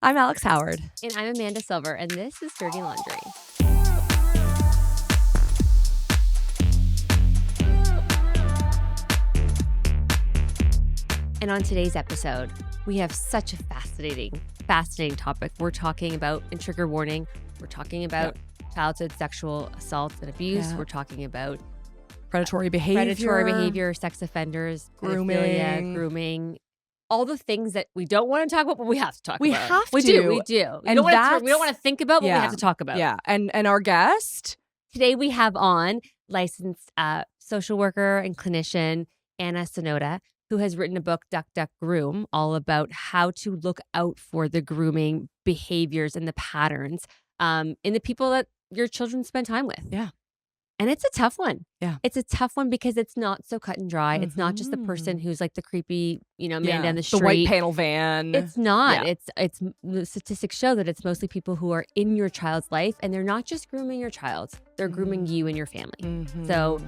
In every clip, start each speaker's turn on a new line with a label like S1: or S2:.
S1: I'm Alex Howard.
S2: And I'm Amanda Silver, and this is Dirty Laundry. And on today's episode, we have such a fascinating topic. We're talking about, and trigger warning, we're talking about childhood sexual assault and abuse. We're talking about
S1: predatory behavior,
S2: sex offenders,
S1: grooming.
S2: All the things that we don't want to talk about, but we have to talk about.
S1: We have to.
S2: We do. We
S1: And
S2: don't want to think about, but we have to talk about.
S1: Yeah. And our guest
S2: today we have on licensed social worker and clinician Anna Sonoda, who has written a book, Duck, Duck, Groom, all about how to look out for the grooming behaviors and the patterns in the people that your children spend time with.
S1: Yeah.
S2: And it's a tough one.
S1: Yeah.
S2: It's a tough one because it's not so cut and dry. It's not just the person who's like the creepy, man down the street.
S1: The white panel van.
S2: It's not. Yeah. It's the statistics show that it's mostly people who are in your child's life, and they're not just grooming your child. They're grooming you and your family. So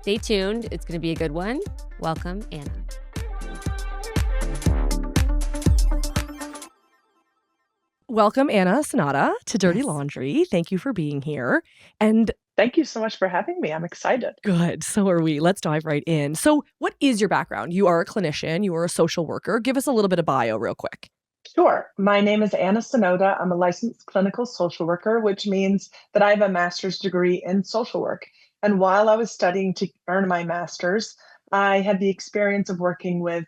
S2: stay tuned. It's going to be a good one. Welcome, Anna.
S1: Welcome, Anna Sonoda, to Dirty Laundry. Thank you for being here. And
S3: thank you so much for having me. I'm excited.
S1: Good. So are we. Let's dive right in. So what is your background? You are a clinician. You are a social worker. Give us a little bit of bio real quick.
S3: Sure. My name is Anna Sonoda. I'm a licensed clinical social worker, which means that I have a master's degree in social work. And while I was studying to earn my master's, I had the experience of working with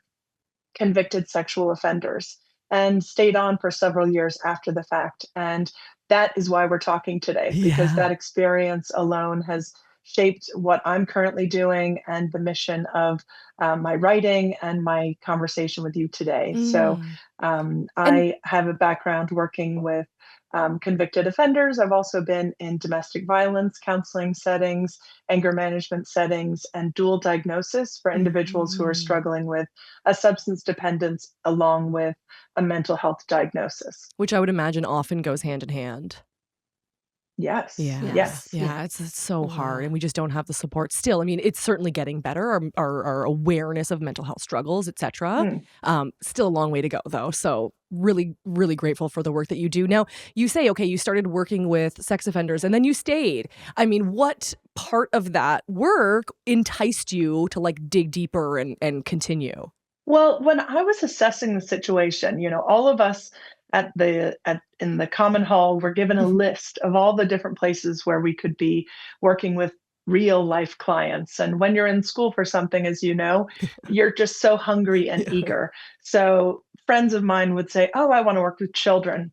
S3: convicted sexual offenders and stayed on for several years after the fact. And that is why we're talking today, because that experience alone has shaped what I'm currently doing and the mission of my writing and my conversation with you today. So I have a background working with convicted offenders. I've also been in domestic violence counseling settings, anger management settings, and dual diagnosis for individuals who are struggling with a substance dependence along with a mental health diagnosis.
S1: Which I would imagine often goes hand in hand.
S3: Yes.
S1: Yes. Yeah. It's so hard. And we just don't have the support still. I mean, it's certainly getting better. Our awareness of mental health struggles, et cetera. Still a long way to go, though. So really, really grateful for the work that you do. Now, you say, okay, you started working with sex offenders and then you stayed. I mean, what part of that work enticed you to like dig deeper and continue?
S3: Well, when I was assessing the situation, all of us in the common hall were given a list of all the different places where we could be working with real life clients. And when you're in school for something, as you know, you're just so hungry and eager. So friends of mine would say, "Oh, I want to work with children."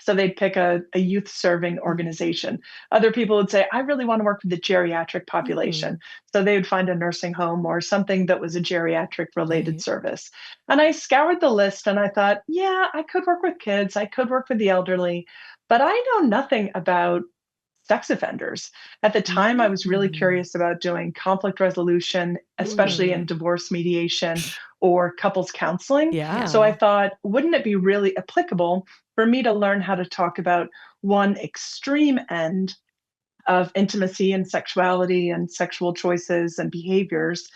S3: So they'd pick a youth serving organization. Other people would say, "I really want to work with the geriatric population." So they would find a nursing home or something that was a geriatric related service. And I scoured the list and I thought, yeah, I could work with kids. I could work with the elderly, but I know nothing about sex offenders. At the time, I was really curious about doing conflict resolution, especially in divorce mediation or couples counseling. So I thought, wouldn't it be really applicable for me to learn how to talk about one extreme end of intimacy and sexuality and sexual choices and behaviors,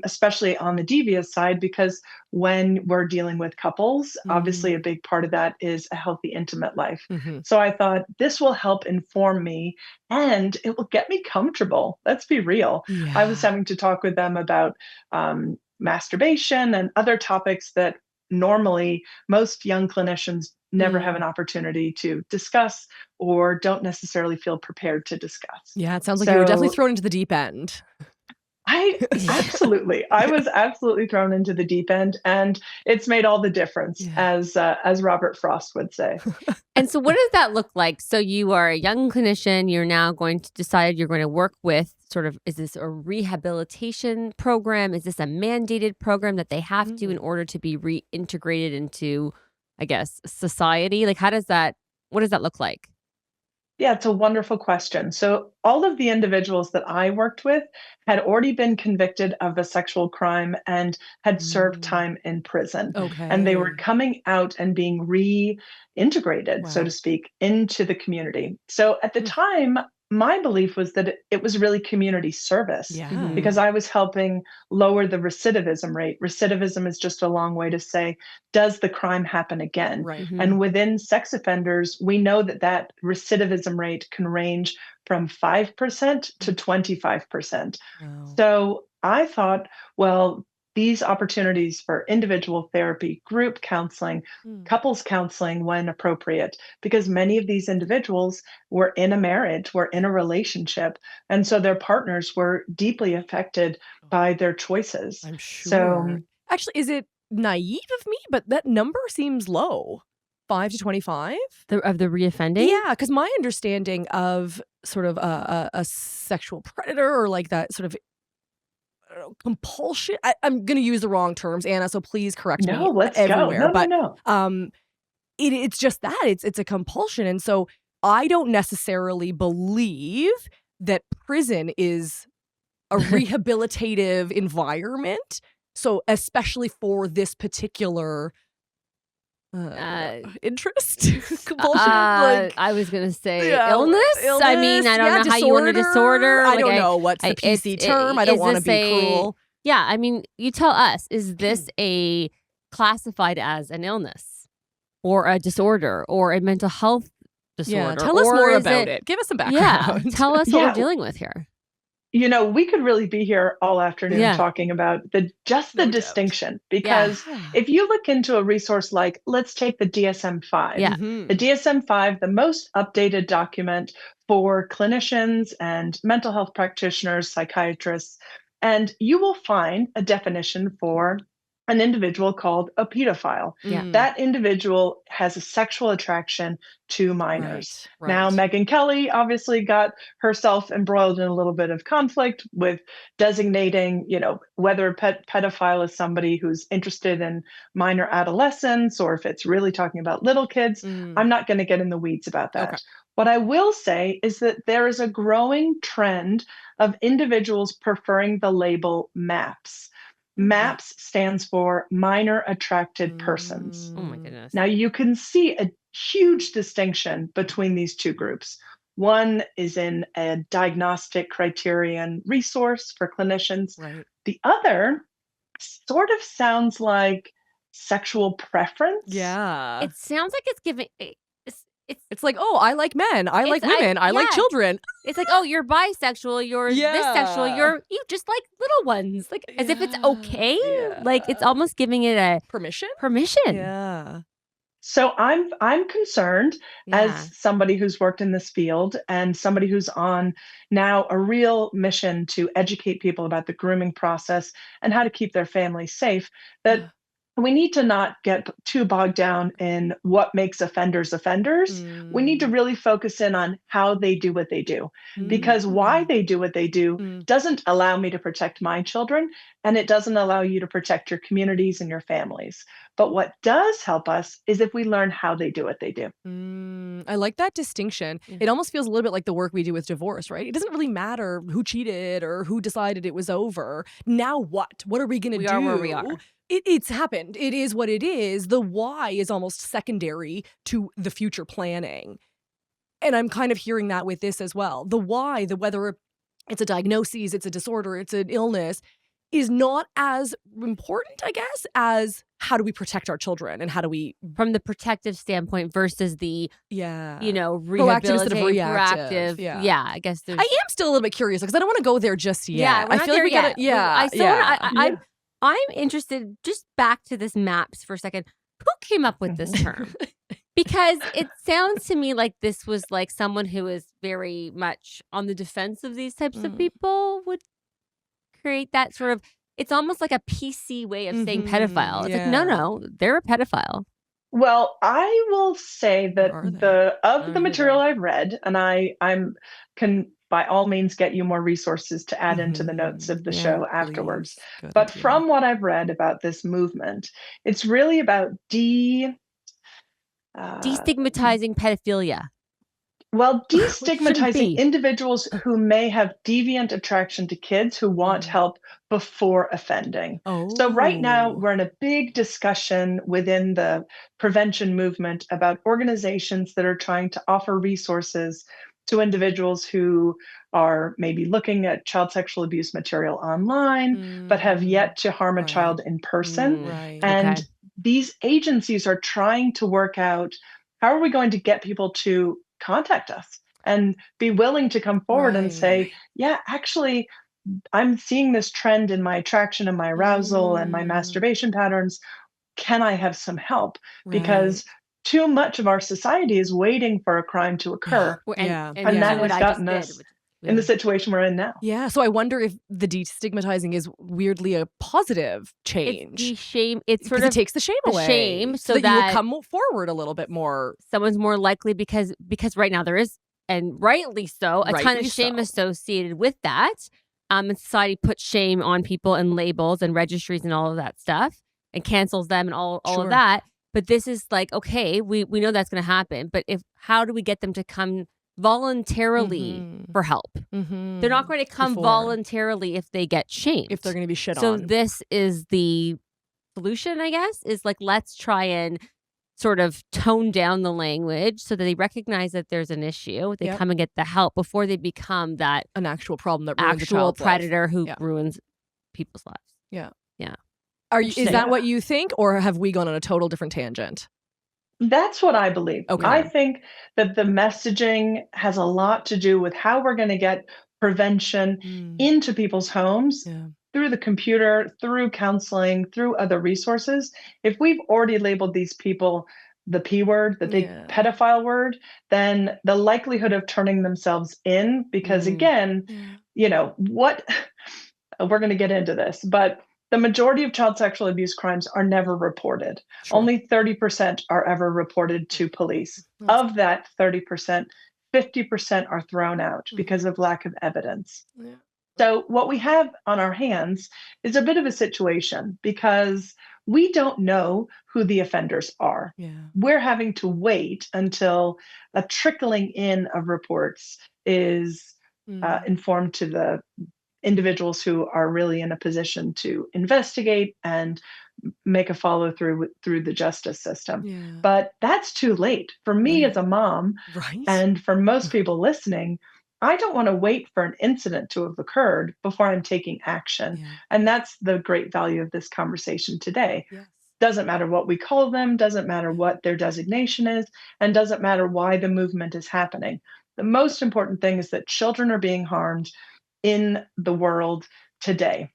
S3: especially on the devious side, because when we're dealing with couples, obviously a big part of that is a healthy, intimate life. So I thought this will help inform me and it will get me comfortable. Let's be real. I was having to talk with them about masturbation and other topics that normally most young clinicians never have an opportunity to discuss or don't necessarily feel prepared to discuss.
S1: Yeah, it sounds like you were definitely thrown into the deep end.
S3: I was absolutely thrown into the deep end, and it's made all the difference, as Robert Frost would say.
S2: And so what does that look like? So you are a young clinician, you're now going to decide you're going to work with is this a rehabilitation program? Is this a mandated program that they have to in order to be reintegrated into, I guess, society? Like what does that look like?
S3: Yeah, it's a wonderful question. So all of the individuals that I worked with had already been convicted of a sexual crime and had served time in prison.
S1: Okay.
S3: And they were coming out and being reintegrated, so to speak, into the community. So at the time, my belief was that it was really community service
S1: Yeah.
S3: because I was helping lower the recidivism rate. Recidivism is just a long way to say, does the crime happen again?
S1: Right.
S3: And within sex offenders, we know that that recidivism rate can range from 5% to 25%.
S1: Wow.
S3: So I thought, well, these opportunities for individual therapy, group counseling, couples counseling when appropriate, because many of these individuals were in a marriage, were in a relationship, and so their partners were deeply affected by their choices.
S1: I'm
S3: So
S1: sure. Actually, is it naive of me? But that number seems low. 5 to 25?
S2: Of the reoffending?
S1: Yeah, because my understanding of sort of a sexual predator or like that sort of compulsion. I'm going to use the wrong terms, Anna, so please correct me
S3: no, let's go.
S1: everywhere.
S3: No, no, no.
S1: It's just that it's a compulsion, and so I don't necessarily believe that prison is a rehabilitative environment. So especially for this particular interest, compulsion, like
S2: I was gonna say
S1: yeah,
S2: illness. I mean, I don't know how you want a disorder.
S1: I don't know what's the PC term. I don't want to be cruel.
S2: Yeah, I mean, you tell us, is this a classified as an illness or a disorder or a mental health disorder?
S1: Yeah, tell us more about it. Give us some background.
S2: Yeah, tell us what we're dealing with here.
S3: You know, we could really be here all afternoon talking about the
S1: No
S3: distinction, because if you look into a resource like, let's take the DSM-5. The DSM-5, the most updated document for clinicians and mental health practitioners, psychiatrists, and you will find a definition for an individual called a pedophile. That individual has a sexual attraction to minors.
S1: Right.
S3: Now, Megyn Kelly obviously got herself embroiled in a little bit of conflict with designating, you know, whether a pedophile is somebody who's interested in minor adolescents or if it's really talking about little kids. I'm not going to get in the weeds about that.
S1: Okay.
S3: What I will say is that there is a growing trend of individuals preferring the label MAPS. MAPS stands for minor attracted persons.
S2: Oh my goodness.
S3: Now you can see a huge distinction between these two groups. One is in a diagnostic criterion resource for clinicians.
S1: Right.
S3: The other sort of sounds like sexual preference.
S1: Yeah.
S2: It sounds like it's giving
S1: it's like, oh, I like men, I like women, I like children.
S2: It's like, oh, you're bisexual, you're this sexual, you just like little ones, like as if it's okay. Like it's almost giving it a
S1: permission.
S2: Yeah.
S3: So I'm concerned as somebody who's worked in this field and somebody who's on now a real mission to educate people about the grooming process and how to keep their families safe, that we need to not get too bogged down in what makes offenders offenders. We need to really focus in on how they do what they do, because why they do what they do doesn't allow me to protect my children, and it doesn't allow you to protect your communities and your families. But what does help us is if we learn how they do what they do.
S1: I like that distinction. It almost feels a little bit like the work we do with divorce, right? It doesn't really matter who cheated or who decided it was over. Now what? What are we going to do?
S2: We are where we are.
S1: It's happened. It is what it is. The why is almost secondary to the future planning. And I'm kind of hearing that with this as well. The why, the whether it's a diagnosis, it's a disorder, it's an illness, is not as important, I guess, as how do we protect our children and how do we...
S2: From the protective standpoint versus the, you know,
S1: proactive instead of
S2: rehabilitative,
S1: reactive.
S2: Yeah, I guess there's...
S1: I am still a little bit curious because I don't want to go there just yet.
S2: Yeah,
S1: I feel like we gotta...
S2: I'm interested, just back to this MAPS for a second. Who came up with this term? Because it sounds to me like this was like someone who is very much on the defense of these types of people would create that sort of, it's almost like a PC way of saying pedophile. It's like, no, they're a pedophile.
S3: Well, I will say that the material I've read, and I can by all means get you more resources to add into the notes of the show afterwards. But from what I've read about this movement, it's really about
S2: destigmatizing pedophilia.
S3: Well, destigmatizing individuals who may have deviant attraction to kids who want help before offending. So right now, we're in a big discussion within the prevention movement about organizations that are trying to offer resources to individuals who are maybe looking at child sexual abuse material online, but have yet to harm a child in person.
S1: Right.
S3: And
S2: Okay.
S3: these agencies are trying to work out, how are we going to get people to contact us and be willing to come forward and say, yeah, actually, I'm seeing this trend in my attraction and my arousal and my masturbation patterns. Can I have some help? Because too much of our society is waiting for a crime to occur.
S2: And
S3: And
S2: to
S3: that
S2: do what
S3: has
S2: I just
S3: gotten
S2: did.
S3: us in the situation we're in now.
S1: Yeah. So I wonder if the destigmatizing is weirdly a positive
S2: It's
S1: change.
S2: the shame. It's sort
S1: Because it
S2: of
S1: takes the shame
S2: the
S1: away.
S2: shame
S1: so that you will come forward a little bit more.
S2: someone's more likely because right now there is, and rightly so, a ton
S1: Rightly
S2: of shame
S1: so.
S2: associated with that. And society puts shame on people and labels and registries and all of that stuff and cancels them and all of that. But this is like, okay, we know that's going to happen. But how do we get them to come voluntarily for help? They're not going to come voluntarily if they get shamed.
S1: If they're going to be shit
S2: So
S1: on.
S2: this is the solution, I guess, is like, let's try and sort of tone down the language so that they recognize that there's an issue. They come and get the help before they become that
S1: an actual problem that ruins
S2: actual predator who ruins people's lives.
S1: Yeah.
S2: Yeah.
S1: Is that what you think, or have we gone on a total different tangent?
S3: That's what I believe.
S1: Okay.
S3: I think that the messaging has a lot to do with how we're going to get prevention into people's homes through the computer, through counseling, through other resources. If we've already labeled these people the P word, the big pedophile word, then the likelihood of turning themselves in, because again, what we're going to get into this, but the majority of child sexual abuse crimes are never reported. Only 30% are ever reported to police. Of that 30%, 50% are thrown out because of lack of evidence. So what we have on our hands is a bit of a situation because we don't know who the offenders are. We're having to wait until a trickling in of reports is informed to the individuals who are really in a position to investigate and make a follow through the justice system. But that's too late for me as a mom, and for most people listening. I don't want to wait for an incident to have occurred before I'm taking action. And that's the great value of this conversation today. Doesn't matter what we call them, doesn't matter what their designation is, and doesn't matter why the movement is happening. The most important thing is that children are being harmed in the world today.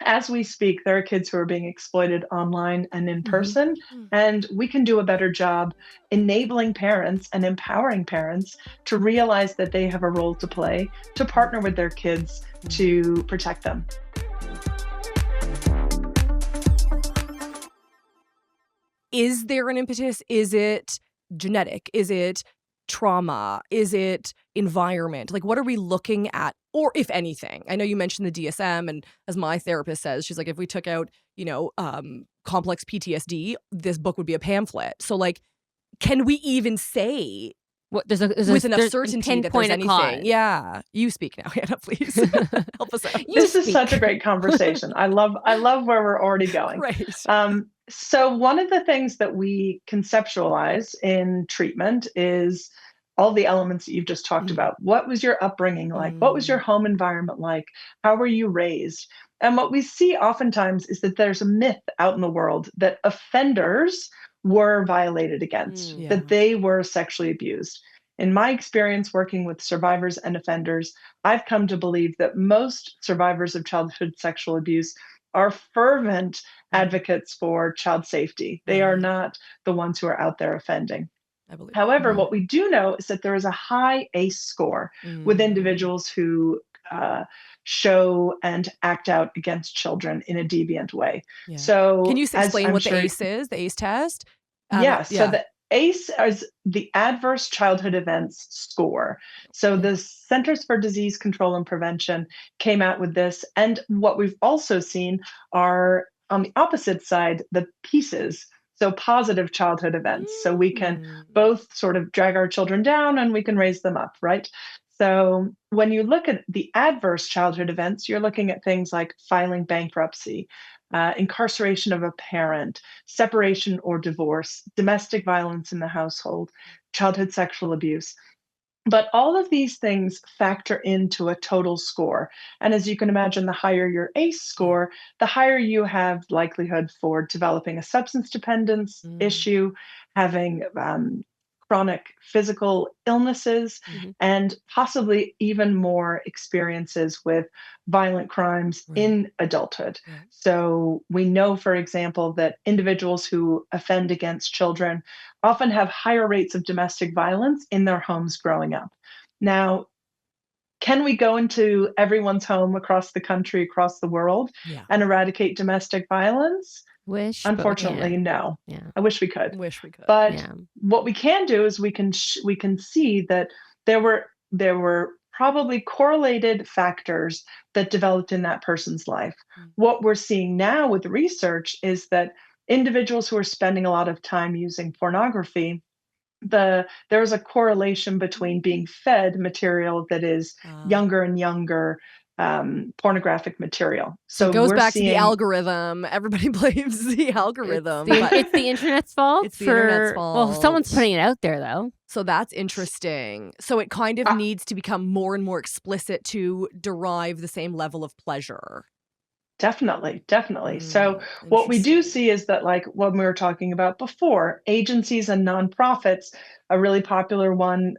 S3: As we speak, there are kids who are being exploited online and in person, and we can do a better job enabling parents and empowering parents to realize that they have a role to play, to partner with their kids to protect them.
S1: Is there an impetus? Is it genetic? Is it trauma? Is it environment? Like, what are we looking at? Or if anything, I know you mentioned the DSM, and as my therapist says, she's like, if we took out, complex PTSD, this book would be a pamphlet. So like, can we even say with enough certainty that there's anything?
S2: Cause.
S1: Yeah. You speak now, Anna, please. Help us out.
S3: This is such a great conversation. I love where we're already going.
S1: Right.
S3: So one of the things that we conceptualize in treatment is all the elements that you've just talked about. What was your upbringing like? What was your home environment like? How were you raised? And what we see oftentimes is that there's a myth out in the world that offenders were violated against, that they were sexually abused. In my experience working with survivors and offenders, I've come to believe that most survivors of childhood sexual abuse are fervent advocates for child safety. They are not the ones who are out there offending. However, what we do know is that there is a high ACE score with individuals who show and act out against children in a deviant way. So
S1: can you explain what the ACE is, the ACE test?
S3: So the ACE is the Adverse Childhood Events Score. So the Centers for Disease Control and Prevention came out with this. And what we've also seen are, on the opposite side, the pieces. So positive childhood events. So we can both sort of drag our children down and we can raise them up, right? So when you look at the adverse childhood events, you're looking at things like filing bankruptcy, incarceration of a parent, separation or divorce, domestic violence in the household, childhood sexual abuse. But all of these things factor into a total score. And as you can imagine, the higher your ACE score, the higher you have likelihood for developing a substance dependence issue, having chronic physical illnesses, and possibly even more experiences with violent crimes in adulthood. So we know, for example, that individuals who offend against children often have higher rates of domestic violence in their homes growing up. Now, can we go into everyone's home across the country, across the world, and eradicate domestic violence?
S2: Wish, but we
S3: Unfortunately,
S2: can't.
S3: no.
S2: Yeah.
S3: I wish we could.
S1: Wish we could.
S3: But what we can do is we can see that there were probably correlated factors that developed in that person's life. What we're seeing now with research is that individuals who are spending a lot of time using pornography, there's a correlation between being fed material that is younger and younger pornographic material.
S1: So it goes back to the algorithm. Everybody blames the algorithm.
S2: It's the internet's fault.
S1: It's the internet's fault.
S2: Well, someone's putting it out there, though.
S1: So that's interesting. So it kind of needs to become more and more explicit to derive the same level of pleasure.
S3: Definitely. So what we do see is that, like what we were talking about before, agencies and nonprofits, a really popular one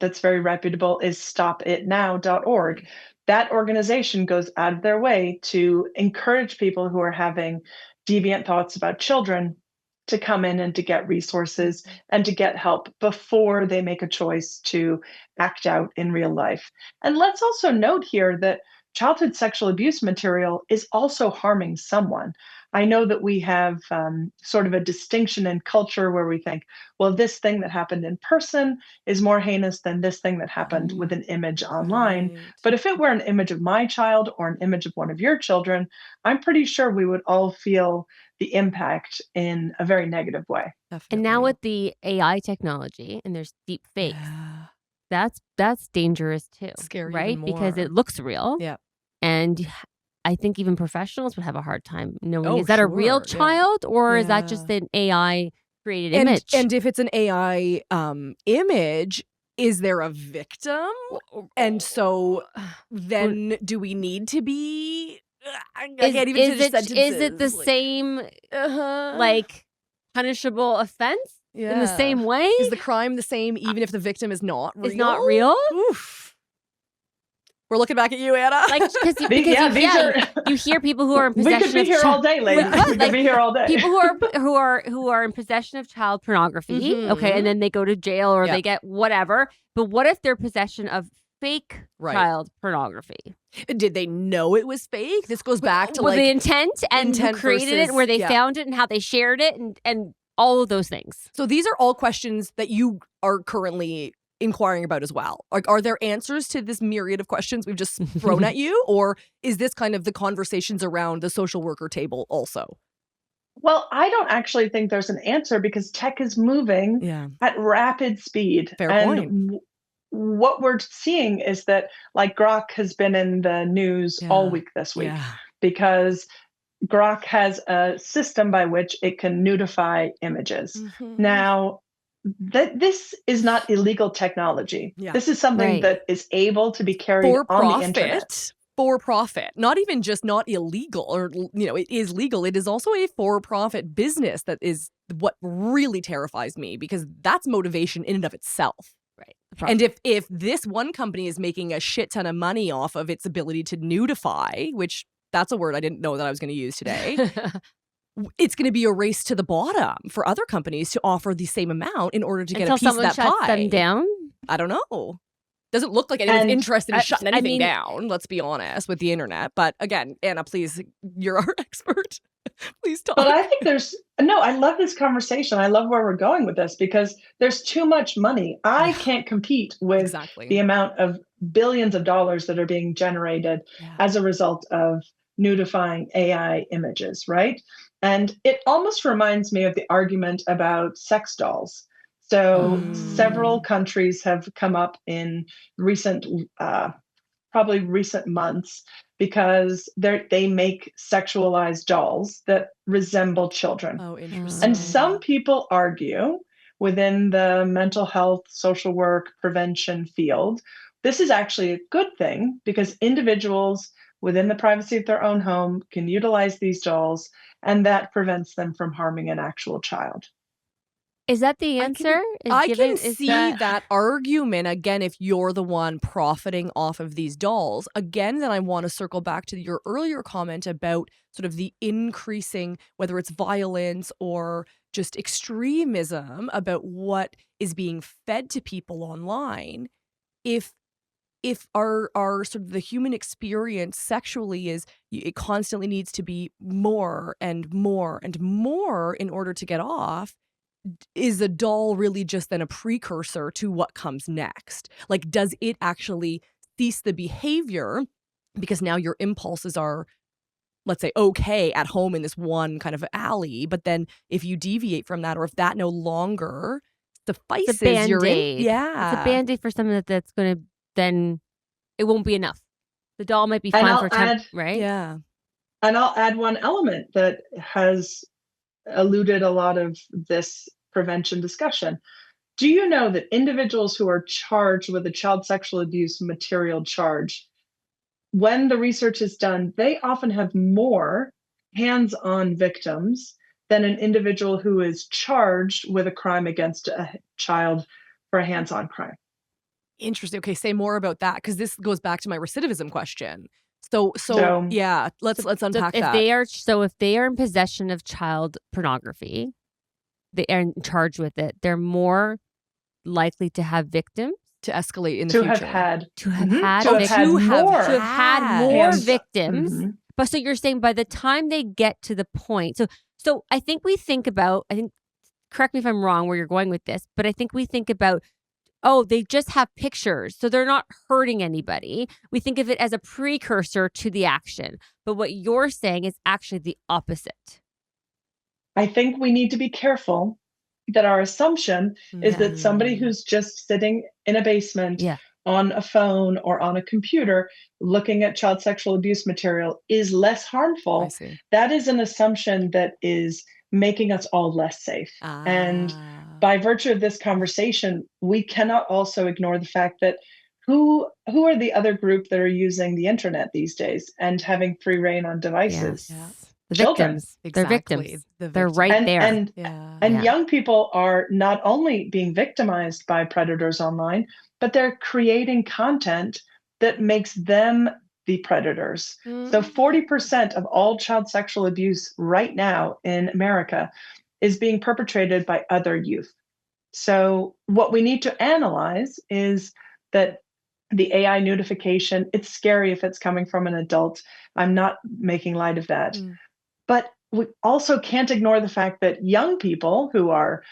S3: that's very reputable is stopitnow.org. That organization goes out of their way to encourage people who are having deviant thoughts about children to come in and to get resources and to get help before they make a choice to act out in real life. And let's also note here that childhood sexual abuse material is also harming someone. I know that we have sort of a distinction in culture where we think, well, this thing that happened in person is more heinous than this thing that happened with an image online. But if it were an image of my child or an image of one of your children, I'm pretty sure we would all feel the impact in a very negative way.
S2: And now with the AI technology, and there's deep fakes, that's dangerous too.
S1: Scary,
S2: right? Because it looks real.
S1: Yeah.
S2: And I think even professionals would have a hard time knowing, is that a real child or is that just an AI created image?
S1: And if it's an AI image, is there a victim? And so then do we need to be... I can't even finish sentences.
S2: Is it the same like punishable offense in the same way?
S1: Is the crime the same even if the victim is not real?
S2: Is not real?
S1: Oof. We're looking back at you, Anna.
S2: Like because you hear people who are in possession.
S3: We could be here all day, ladies. We could be here all day.
S2: People who are in possession of child pornography, okay, and then they go to jail or they get whatever. But what if they're possession of fake child pornography?
S1: Did they know it was fake? This goes back to
S2: the intent and who created it, where they found it and how they shared it and all of those things.
S1: So these are all questions that you are currently inquiring about as well. Like, are there answers to this myriad of questions we've just thrown at you? Or is this kind of the conversations around the social worker table also?
S3: Well, I don't actually think there's an answer because tech is moving at rapid speed.
S1: Fair point.
S3: What we're seeing is that, like, Grok has been in the news all week this week because Grok has a system by which it can nudify images. Now, this is not illegal technology. This is something that is able to be carried on the internet.
S1: For profit, not even just not illegal, or it is legal. It is also a for-profit business. That is what really terrifies me, because that's motivation in and of itself.
S2: Right.
S1: And if this one company is making a shit ton of money off of its ability to nudify, which that's a word I didn't know that I was going to use today, it's going to be a race to the bottom for other companies to offer the same amount in order to get a piece of that pie.
S2: Until someone shuts them down?
S1: I don't know. Doesn't look like anyone's interested in shutting anything down, let's be honest, with the internet. But again, Anna, please, you're our expert. Please talk.
S3: But I think I love this conversation. I love where we're going with this because there's too much money. I can't compete with the amount of billions of dollars that are being generated as a result of nudifying AI images, right? And it almost reminds me of the argument about sex dolls. So several countries have come up in probably recent months because they make sexualized dolls that resemble children.
S1: Oh, interesting.
S3: And some people argue within the mental health, social work, prevention field, this is actually a good thing because individuals within the privacy of their own home can utilize these dolls, and that prevents them from harming an actual child.
S2: Is that the answer?
S1: I can see that argument again if you're the one profiting off of these dolls. Again, then I want to circle back to your earlier comment about sort of the increasing, whether it's violence or just extremism about what is being fed to people online. If our sort of the human experience sexually is it constantly needs to be more and more and more in order to get off, is a doll really just then a precursor to what comes next? Like, does it actually cease the behavior because now your impulses are, let's say, okay at home in this one kind of alley, but then if you deviate from that, or if that no longer suffices,
S2: it's a Band-Aid. It's
S1: yeah,
S2: a Band-Aid for something that's going to then, it won't be enough. The doll might be fine for time, right?
S1: Yeah.
S3: And I'll add one element that has eluded a lot of this prevention discussion. Do you know that individuals who are charged with a child sexual abuse material charge, when the research is done, they often have more hands-on victims than an individual who is charged with a crime against a child for a hands-on crime?
S1: Interesting. Okay, say more about that, because this goes back to my recidivism question. So yeah, let's unpack
S2: if
S1: that.
S2: If they are in possession of child pornography, they are charged with it, they're more likely to have victims,
S1: to escalate in the
S3: to
S1: future.
S3: have
S2: had more victims.
S3: Mm-hmm.
S2: But so you're saying by the time they get to the point, so I think we think about, correct me if I'm wrong where you're going with this, but I think we think about, oh, they just have pictures, so they're not hurting anybody. We think of it as a precursor to the action. But what you're saying is actually the opposite.
S3: I think we need to be careful that our assumption is that somebody who's just sitting in a basement on a phone or on a computer looking at child sexual abuse material is less harmful. That is an assumption that is making us all less safe. And by virtue of this conversation, we cannot also ignore the fact that who are the other group that are using the internet these days and having free reign on devices?
S2: The
S3: Children.
S2: Victims. Exactly. They're victims. They're right there.
S3: And young people are not only being victimized by predators online, but they're creating content that makes them the predators. So 40% of all child sexual abuse right now in America is being perpetrated by other youth. So what we need to analyze is that the AI nudification, it's scary if it's coming from an adult. I'm not making light of that. But we also can't ignore the fact that young people who are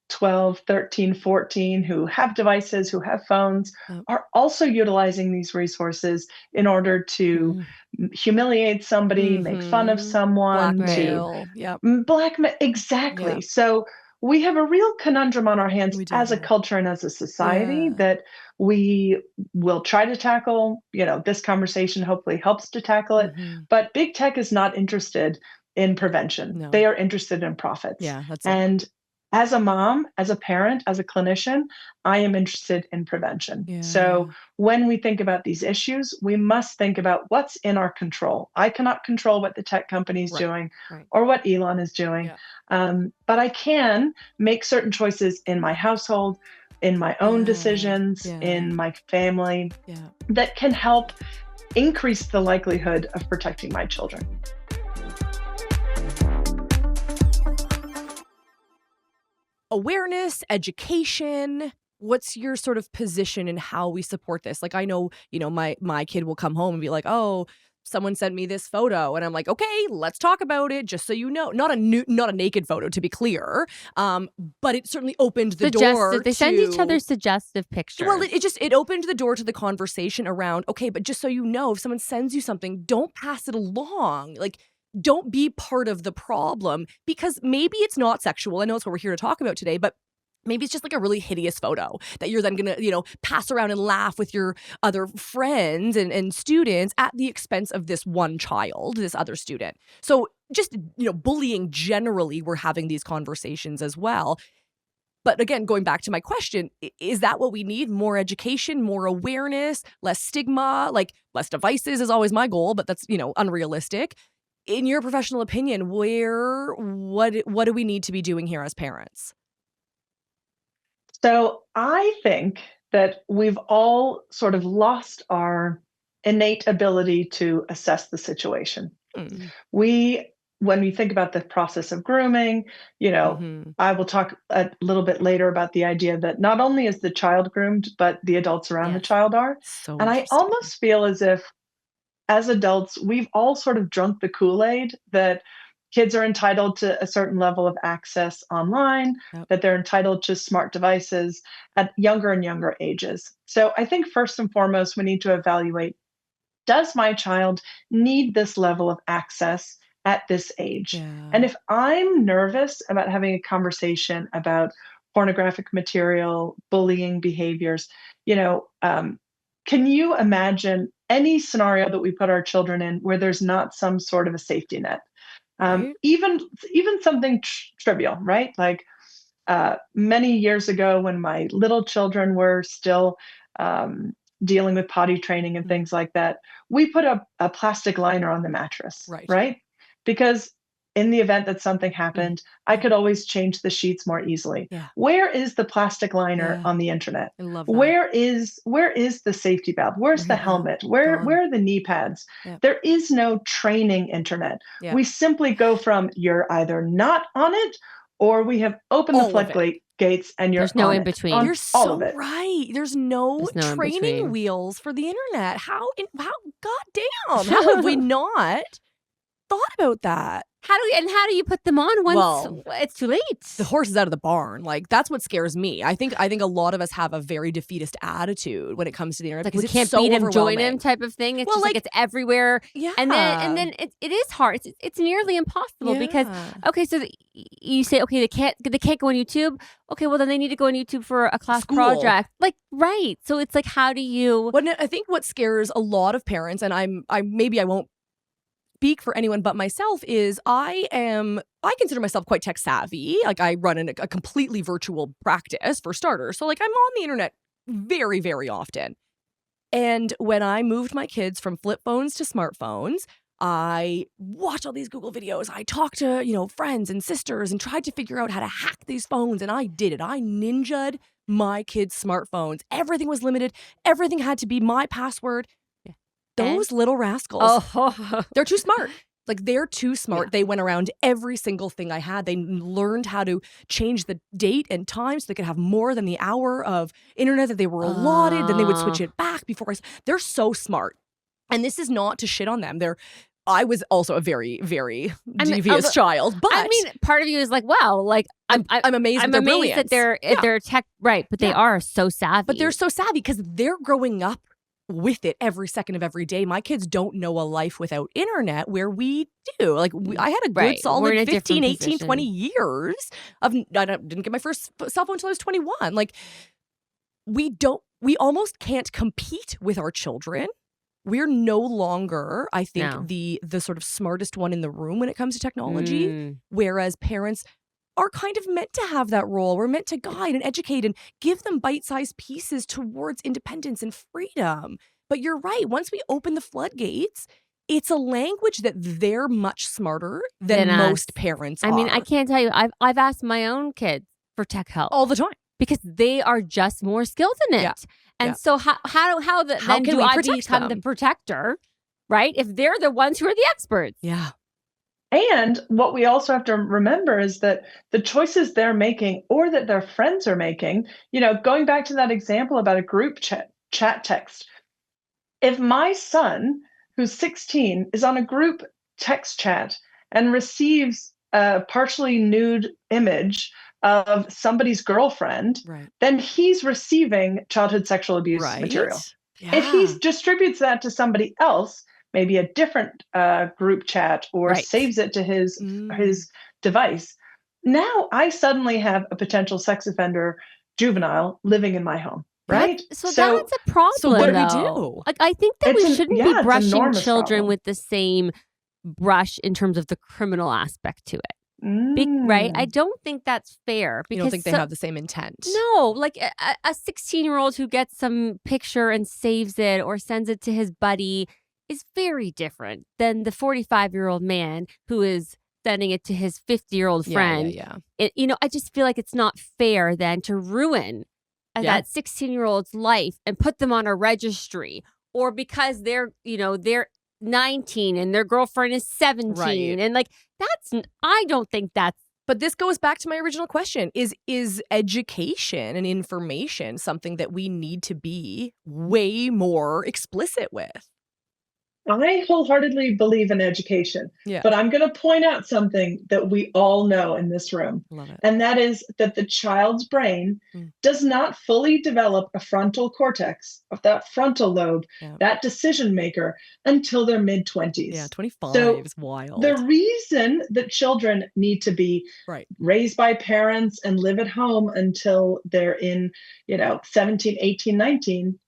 S3: 12, 13, 14, who have devices, who have phones, are also utilizing these resources in order to humiliate somebody, make fun of someone,
S1: blackmail.
S3: Blackmail. Exactly. So we have a real conundrum on our hands as a culture and as a society that we will try to tackle. This conversation hopefully helps to tackle it. But big tech is not interested in prevention.
S1: No.
S3: They are interested in profits.
S1: Yeah, that's
S3: and as a mom, as a parent, as a clinician, I am interested in prevention. So when we think about these issues, we must think about what's in our control. I cannot control what the tech company is doing or what Elon is doing, but I can make certain choices in my household, in my own decisions, in my family, that can help increase the likelihood of protecting my children.
S1: Awareness, education. What's your sort of position in how we support this? Like, I know, my kid will come home and be like, oh, someone sent me this photo. And I'm like, okay, let's talk about it. Just so you know, not a naked photo, to be clear. But it certainly opened the door.
S2: They send each other suggestive pictures.
S1: Well, it opened the door to the conversation around, okay, but just so you know, if someone sends you something, don't pass it along. Like, don't be part of the problem, because maybe it's not sexual. I know it's what we're here to talk about today, but maybe it's just like a really hideous photo that you're then going to, pass around and laugh with your other friends and students at the expense of this one child, this other student. So just, bullying generally, we're having these conversations as well. But again, going back to my question, is that what we need? More education, more awareness, less stigma, like less devices is always my goal, but that's, unrealistic. In your professional opinion, what do we need to be doing here as parents?
S3: So I think that we've all sort of lost our innate ability to assess the situation.
S1: Hmm.
S3: When we think about the process of grooming,
S1: Mm-hmm.
S3: I will talk a little bit later about the idea that not only is the child groomed, but the adults around the
S1: Yes.
S3: child are.
S1: So
S3: And I
S1: interesting.
S3: almost feel as if as adults, we've all sort of drunk the Kool-Aid that kids are entitled to a certain level of access online,
S1: Yep.
S3: that they're entitled to smart devices at younger and younger ages. So I think first and foremost, we need to evaluate, does my child need this level of access at this age?
S1: Yeah.
S3: And if I'm nervous about having a conversation about pornographic material, bullying behaviors, can you imagine any scenario that we put our children in where there's not some sort of a safety net?
S1: Right?
S3: Even something trivial, right? Like many years ago, when my little children were still um, dealing with potty training and
S1: Mm.
S3: things like that, we put a plastic liner on the mattress,
S1: Right.
S3: right? Because in the event that something
S1: Mm.
S3: happened, I could always change the sheets more easily.
S1: Yeah.
S3: Where is the plastic liner
S1: Yeah.
S3: on the internet?
S1: I love that.
S3: Where is the safety valve? Where's the
S1: Right, yeah.
S3: helmet? Where
S1: Gone.
S3: are the knee pads?
S1: Yeah.
S3: There is no training internet.
S1: Yeah.
S3: We simply go from you're either not on it or we have opened the
S1: All of it.
S3: floodgates and you're
S2: There's no
S3: on
S2: in
S3: it,
S2: between.
S3: on
S1: You're
S3: all
S1: so
S3: of it.
S1: right. There's no
S2: There's no in
S1: training
S2: between.
S1: wheels for the internet. How goddamn, how have we not thought about that?
S2: How do you put them on once
S1: Well,
S2: it's too late?
S1: The horse is out of the barn. Like, that's what scares me. I think a lot of us have a very defeatist attitude when it comes to the internet
S2: Like,
S1: because
S2: we
S1: it's
S2: can't
S1: so
S2: beat him, join
S1: overwhelming.
S2: him type of thing. It's
S1: Well,
S2: just like it's everywhere.
S1: Yeah.
S2: And then it is hard. It's nearly impossible because
S1: Yeah.
S2: okay, so you say okay, they can't go on YouTube. Okay, well then they need to go on YouTube for a class
S1: School.
S2: project. Like, right. So it's like, how do you
S1: Well, no, I think what scares a lot of parents, and I won't speak for anyone but myself, is I consider myself quite tech savvy. Like, I run a completely virtual practice for starters. So like, I'm on the internet very, very often. And when I moved my kids from flip phones to smartphones, I watched all these Google videos. I talked to, friends and sisters and tried to figure out how to hack these phones. And I did it. I ninja'd my kids' smartphones. Everything was limited. Everything had to be my password. Those little rascals, they're too smart. Like, they're too smart.
S2: Yeah.
S1: They went around every single thing I had. They learned how to change the date and time so they could have more than the hour of internet that they were allotted. Then they would switch it back before they're so smart. And this is not to shit on them. I was also a very, very devious child. But
S2: I mean, part of you is like, wow, like I'm
S1: amazed at their brilliance.
S2: that they're tech right, but they are so savvy.
S1: But they're so savvy because they're growing up with it every second of every day. My kids don't know a life without internet where we do. Like, I had a good solid 15, 18, 20 years of, I didn't get my first cell phone until I was 21. Like, we almost can't compete with our children. We're no longer, I think, the sort of smartest one in the room when it comes to technology, whereas parents are kind of meant to have that role. We're meant to guide and educate and give them bite-sized pieces towards independence and freedom. But you're right. Once we open the floodgates, it's a language that they're much smarter than most parents are.
S2: I mean, I can't tell you. I've asked my own kids for tech help
S1: all the time
S2: because they are just more skilled in it.
S1: Yeah.
S2: And so how can do I become the protector, right? If they're the ones who are the experts.
S1: Yeah.
S3: And what we also have to remember is that the choices they're making or that their friends are making, going back to that example about a group chat text, if my son, who's 16, is on a group text chat and receives a partially nude image of somebody's girlfriend, then he's receiving childhood sexual abuse material.
S1: Yeah.
S3: If he distributes that to somebody else, maybe a different group chat, or saves it to his device, now I suddenly have a potential sex offender juvenile living in my home, right?
S2: So that's a problem.
S1: So what do we do?
S2: Like, I think that we shouldn't be brushing children with the same brush in terms of the criminal aspect to it. Right? I don't think that's fair.
S1: You don't think they have the same intent?
S2: No, like a 16-year-old who gets some picture and saves it or sends it to his buddy is very different than the 45-year-old man who is sending it to his 50-year-old friend. I just feel like it's not fair then to ruin that 16-year-old's life and put them on a registry, or because they're 19 and their girlfriend is 17 and like I don't think that's.
S1: But this goes back to my original question. Is education and information something that we need to be way more explicit with?
S3: I wholeheartedly believe in education, but I'm going to point out something that we all know in this room.
S1: Love it.
S3: And that is that the child's brain does not fully develop a frontal cortex, of that frontal lobe, that decision maker, until their mid-20s.
S1: Yeah, 25 is wild.
S3: The reason that children need to be raised by parents and live at home until they're in, 17, 18, 19,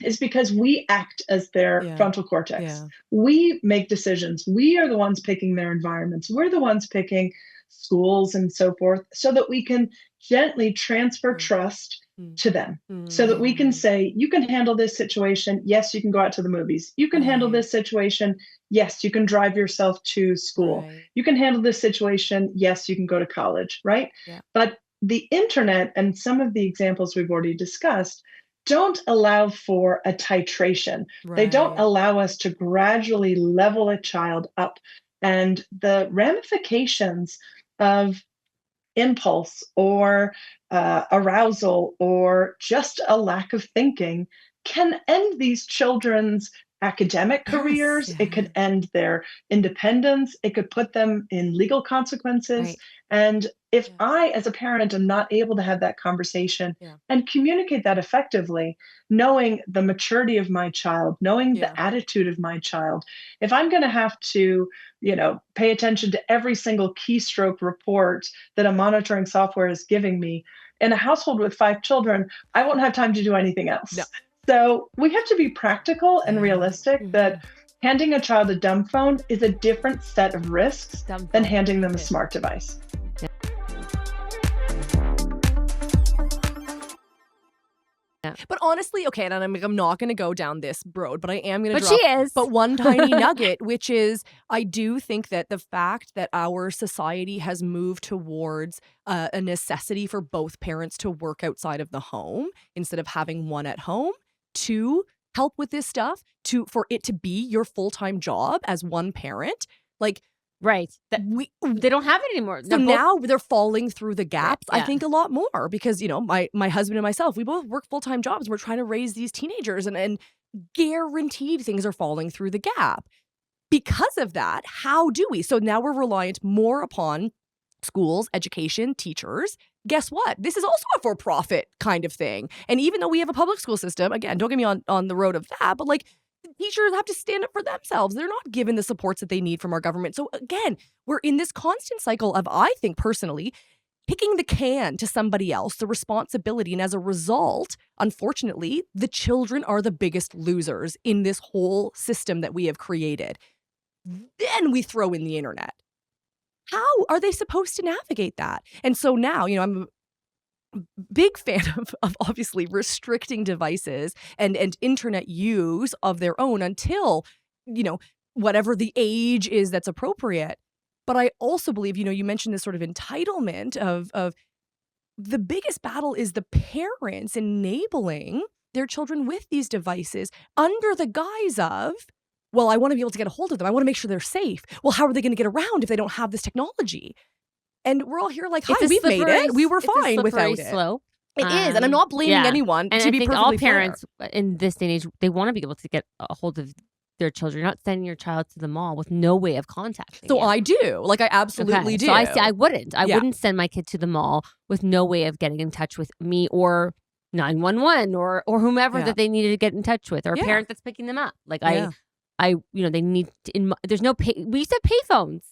S3: is because we act as their frontal cortex. We make decisions. We are the ones picking their environments. We're the ones picking schools and so forth, so that we can gently transfer trust to them, so that we can say, you can handle this situation. Yes, you can go out to the movies. You can handle this situation. Yes, you can drive yourself to school. You can handle this situation. Yes, you can go to college, right? But the internet and some of the examples we've already discussed don't allow for a titration. They don't allow us to gradually level a child up. And the ramifications of impulse or arousal or just a lack of thinking can end these children's academic careers. It could end their independence. It could put them in legal consequences. And if I, as a parent, am not able to have that conversation and communicate that effectively, knowing the maturity of my child, knowing the attitude of my child, if I'm going to have to, pay attention to every single keystroke report that a monitoring software is giving me in a household with 5 children, I won't have time to do anything else. So we have to be practical and realistic that handing a child a dumb phone is a different set of risks than handing them a smart device.
S1: But honestly, okay, and I'm not going to go down this road, but I am going to
S2: drop. But she is.
S1: But one tiny nugget, which is, I do think that the fact that our society has moved towards a necessity for both parents to work outside of the home instead of having one at home to help with this stuff, for it to be your full-time job as one parent, like.
S2: Right. They don't have it anymore.
S1: So now they're falling through the gaps, I think, a lot more because, my husband and myself, we both work full-time jobs. We're trying to raise these teenagers and guaranteed things are falling through the gap. Because of that, how do we? So now we're reliant more upon schools, education, teachers. Guess what? This is also a for-profit kind of thing. And even though we have a public school system, again, don't get me on the road of that, but teachers have to stand up for themselves. They're not given the supports that they need from our government. So again, we're in this constant cycle of, I think personally, kicking the can to somebody else, the responsibility. And as a result, unfortunately, the children are the biggest losers in this whole system that we have created. Then we throw in the internet. How are they supposed to navigate that? And so now, I'm a big fan of obviously restricting devices and internet use of their own until, whatever the age is that's appropriate. But I also believe, you mentioned this sort of entitlement of the biggest battle is the parents enabling their children with these devices under the guise of, well, I want to be able to get a hold of them. I want to make sure they're safe. Well, how are they going to get around if they don't have this technology? And we're all here like, hi, we've made it. We were fine without it.
S2: Slope.
S1: It is. And I'm not blaming anyone,
S2: and
S1: to
S2: I
S1: be
S2: think
S1: perfectly
S2: all parents in this day and age, they want to be able to get a hold of their children. You're not sending your child to the mall with no way of contacting
S1: So
S2: you.
S1: I do. I absolutely do.
S2: So I wouldn't. I wouldn't send my kid to the mall with no way of getting in touch with me or 911 or whomever that they needed to get in touch with, or a parent that's picking them up. They need to, there's no we used to have payphones.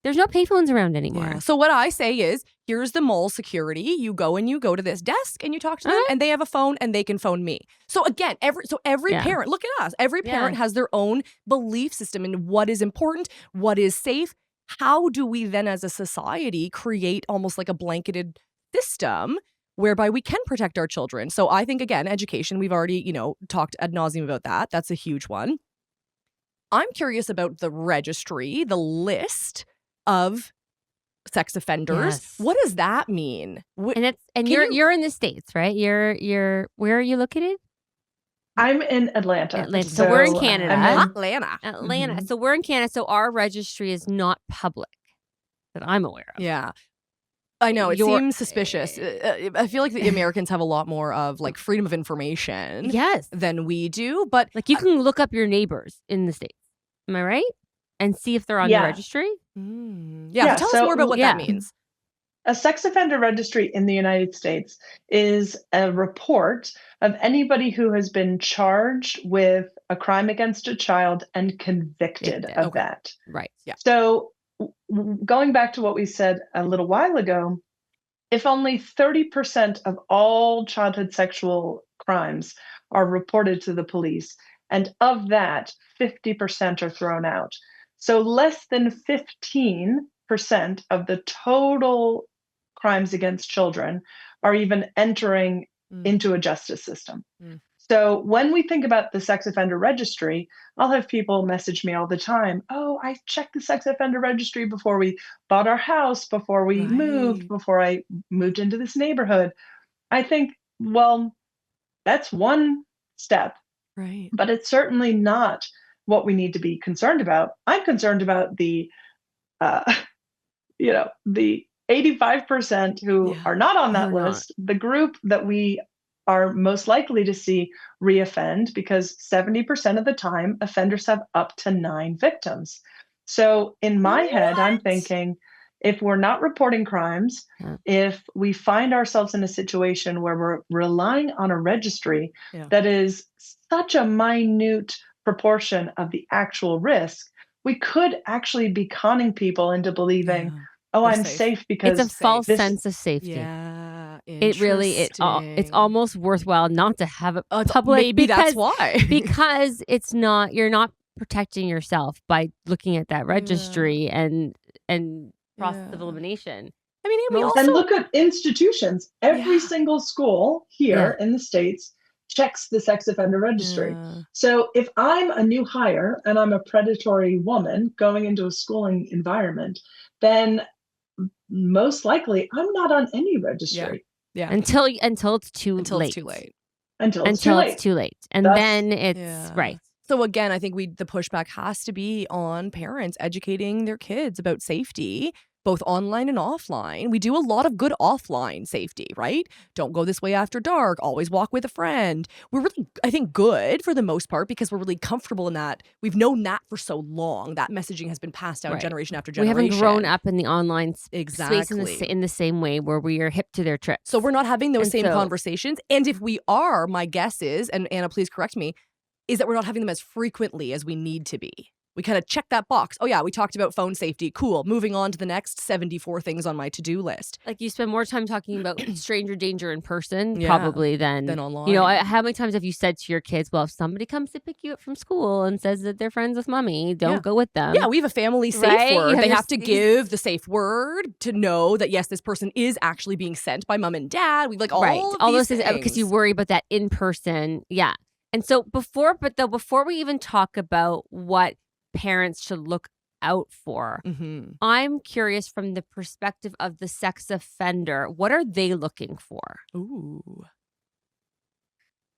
S2: There's no payphones around anymore.
S1: Yeah. So what I say is, here's the mall security. You go to this desk and you talk to them, and they have a phone and they can phone me. So again, every parent, look at us. Every parent has their own belief system in what is important, what is safe, how do we then as a society create almost like a blanketed system whereby we can protect our children? So I think, again, education, we've already, talked ad nauseum about that. That's a huge one. I'm curious about the registry, the list of sex offenders.
S2: Yes.
S1: What does that mean?
S2: And you're in the States, right? You're where are you located?
S3: I'm in Atlanta.
S2: So we're in Canada.
S1: Atlanta.
S2: Atlanta. So we're in Canada. So our registry is not public that I'm aware of.
S1: Yeah. I know. It seems suspicious. I feel like the Americans have a lot more of like freedom of information than we do. But
S2: like you can look up your neighbors in the States. Am I right? And see if they're on the registry?
S1: Yeah. Tell us more about what that means.
S3: A sex offender registry in the United States is a report of anybody who has been charged with a crime against a child and convicted of that.
S2: Right.
S1: Yeah.
S3: So going back to what we said a little while ago, if only 30% of all childhood sexual crimes are reported to the police, and of that, 50% are thrown out. So less than 15% of the total crimes against children are even entering into a justice system. So when we think about the sex offender registry, I'll have people message me all the time. Oh, I checked the sex offender registry before we bought our house, before we moved, before I moved into this neighborhood. I think, well, that's one step, but it's certainly not what we need to be concerned about. I'm concerned about the, the 85% who are not on that list, the group that we are most likely to see reoffend, because 70% of the time offenders have up to 9 victims. So in my head, I'm thinking, if we're not reporting crimes, if we find ourselves in a situation where we're relying on a registry that is such a minute proportion of the actual risk, we could actually be conning people into believing, oh, I'm safe because
S2: it's a false sense of safety.
S1: Yeah,
S2: it really it's almost worthwhile not to have it public.
S1: Maybe that's why.
S2: Because it's not, you're not protecting yourself by looking at that registry and process of elimination.
S1: I mean, and we also,
S3: and look at institutions. Every single school here in the States checks the sex offender registry. So if I'm a new hire and I'm a predatory woman going into a schooling environment, then most likely I'm not on any registry.
S2: Until it's too late.
S3: Until it's too late.
S2: And then it's right.
S1: So again, I think the pushback has to be on parents educating their kids about safety, both online and offline. We do a lot of good offline safety, right? Don't go this way after dark. Always walk with a friend. We're really, I think, good for the most part because we're really comfortable in that. We've known that for so long. That messaging has been passed down generation after generation.
S2: We haven't grown up in the online space in the same way where we are hip to their tricks.
S1: So we're not having those same conversations. And if we are, my guess is, and Anna, please correct me, is that we're not having them as frequently as we need to be. We kind of check that box. Oh, yeah, we talked about phone safety. Cool. Moving on to the next 74 things on my to-do list.
S2: Like you spend more time talking about stranger danger in person probably than
S1: online.
S2: How many times have you said to your kids, well, if somebody comes to pick you up from school and says that they're friends with mommy, don't go with them.
S1: Yeah, we have a family safe word. They have to give the safe word to know that, yes, this person is actually being sent by mom and dad. We like all
S2: those things. Because you worry about that in person. Yeah. And so before we even talk about what parents should look out for, I'm curious from the perspective of the sex offender, what are they looking for?
S1: Ooh.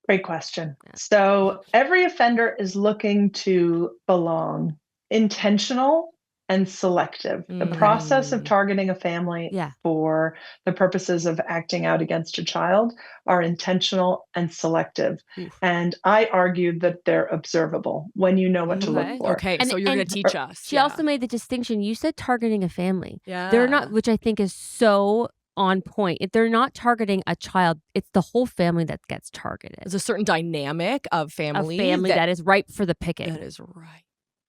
S3: Great question. So every offender is looking to belong. Intentional and selective. The process of targeting a family for the purposes of acting out against a child are intentional and selective. And I argue that they're observable when you know what to look for.
S1: Okay, so you're going to teach us.
S2: She also made the distinction. You said targeting a family.
S1: Yeah.
S2: They're not, which I think is so on point. If they're not targeting a child, it's the whole family that gets targeted.
S1: There's a certain dynamic of family.
S2: That is ripe for the picking.
S1: That is right.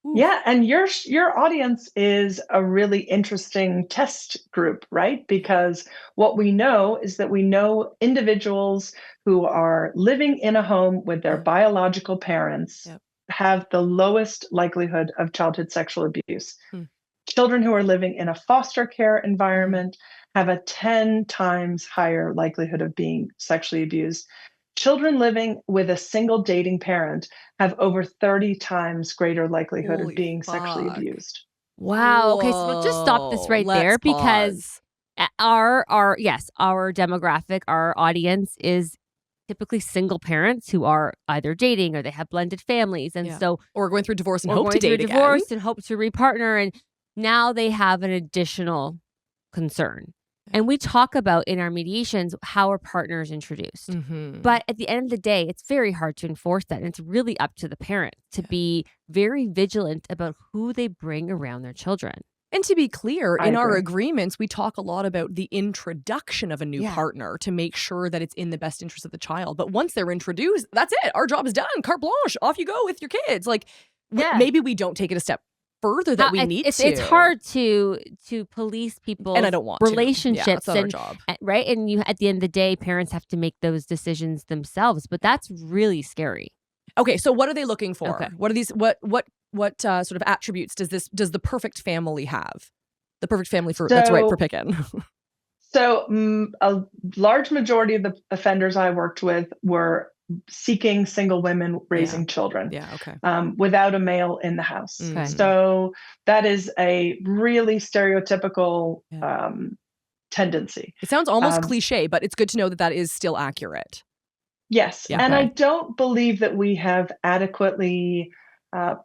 S3: Oof. Yeah, and your audience is a really interesting test group, right? Because what we know is that we know individuals who are living in a home with their biological parents have the lowest likelihood of childhood sexual abuse. Children who are living in a foster care environment have a 10 times higher likelihood of being sexually abused. Children living with a single dating parent have over 30 times greater likelihood of
S1: Holy
S3: being sexually
S1: fuck.
S3: abused.
S2: Wow. Okay, so we'll just stop this
S1: Whoa,
S2: right
S1: let's
S2: there because
S1: pause.
S2: our demographic, our audience is typically single parents who are either dating or they have blended families. And
S1: Yeah.
S2: so
S1: Or going through divorce and
S2: or
S1: hope to
S2: going through
S1: date again.
S2: divorce and hope to repartner. And now they have an additional concern. And we talk about in our mediations how are partners introduced.
S1: Mm-hmm.
S2: But at the end of the day, it's very hard to enforce that. And it's really up to the parent to be very vigilant about who they bring around their children.
S1: And to be clear,
S3: I
S1: in our
S3: agree.
S1: agreements, we talk a lot about the introduction of a new
S2: Yeah.
S1: partner to make sure that it's in the best interest of the child. But once they're introduced, that's it. Our job is done. Carte blanche. Off you go with your kids. Like,
S2: Yeah.
S1: maybe we don't take it a step further that we need to.
S2: It's hard to police people's
S1: and I don't want
S2: relationships.
S1: To. Yeah, that's not our
S2: and,
S1: job.
S2: right? And you, at the end of the day, parents have to make those decisions themselves. But that's really scary.
S1: Okay, so what are they looking for?
S2: Okay.
S1: What are these? What sort of attributes does the perfect family have? The perfect family that's right for picking.
S3: So a large majority of the offenders I worked with were seeking single women raising children.
S1: Yeah. Okay.
S3: Without a male in the house.
S2: Okay.
S3: So that is a really stereotypical tendency.
S1: It sounds almost cliche, but it's good to know that is still accurate.
S3: Yes.
S1: Yeah.
S3: And I don't believe that we have adequately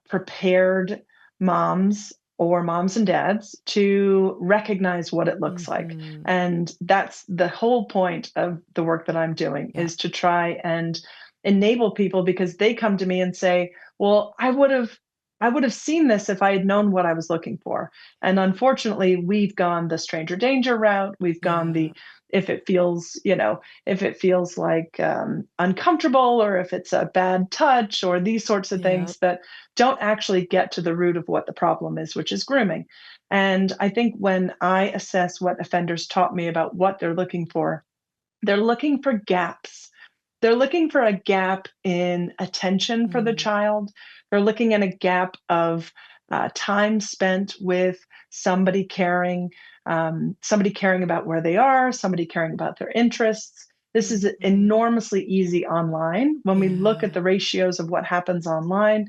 S3: prepared moms or moms and dads to recognize what it looks like. And that's the whole point of the work that I'm doing, is to try and enable people, because they come to me and say, well, I would have seen this if I had known what I was looking for. And unfortunately, we've gone the stranger danger route. We've gone the, if it feels like uncomfortable, or if it's a bad touch, or these sorts of things that don't actually get to the root of what the problem is, which is grooming. And I think when I assess what offenders taught me about what they're looking for gaps. They're looking for a gap in attention for the child. They're looking at a gap of time spent with somebody caring about where they are, somebody caring about their interests. This is enormously easy online. When we look at the ratios of what happens online,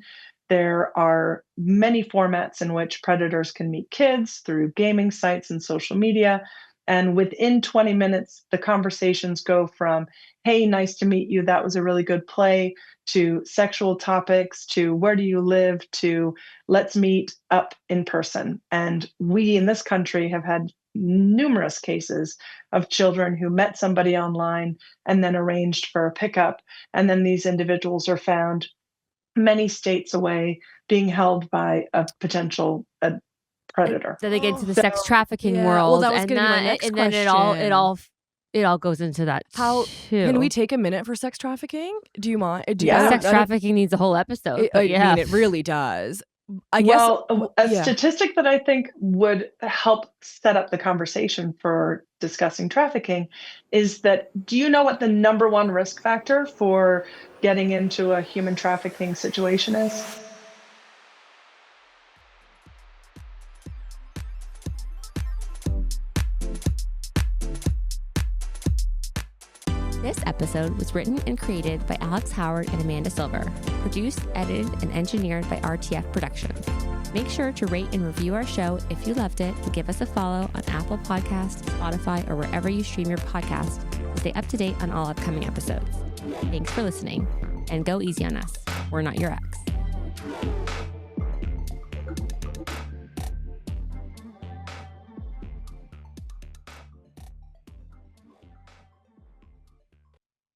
S3: there are many formats in which predators can meet kids through gaming sites and social media. And within 20 minutes, the conversations go from, hey, nice to meet you, that was a really good play, to sexual topics, to where do you live, to let's meet up in person. And we in this country have had numerous cases of children who met somebody online and then arranged for a pickup. And then these individuals are found many states away, being held by a potential predator.
S2: Then they get into the sex trafficking world.
S1: Well, that was going to be my next question.
S2: Then it all goes into that too.
S1: Can we take a minute for sex trafficking? Do you mind?
S2: Sex trafficking needs a whole episode.
S1: I mean, it really does. I guess.
S3: Well, a statistic that I think would help set up the conversation for discussing trafficking is that, do you know what the number one risk factor for getting into a human trafficking situation is?
S2: This episode was written and created by Alex Howard and Amanda Silver, produced, edited, and engineered by RTF Productions. Make sure to rate and review our show if you loved it, and give us a follow on Apple Podcasts, Spotify, or wherever you stream your podcast to stay up to date on all upcoming episodes. Thanks for listening, and go easy on us. We're not your ex.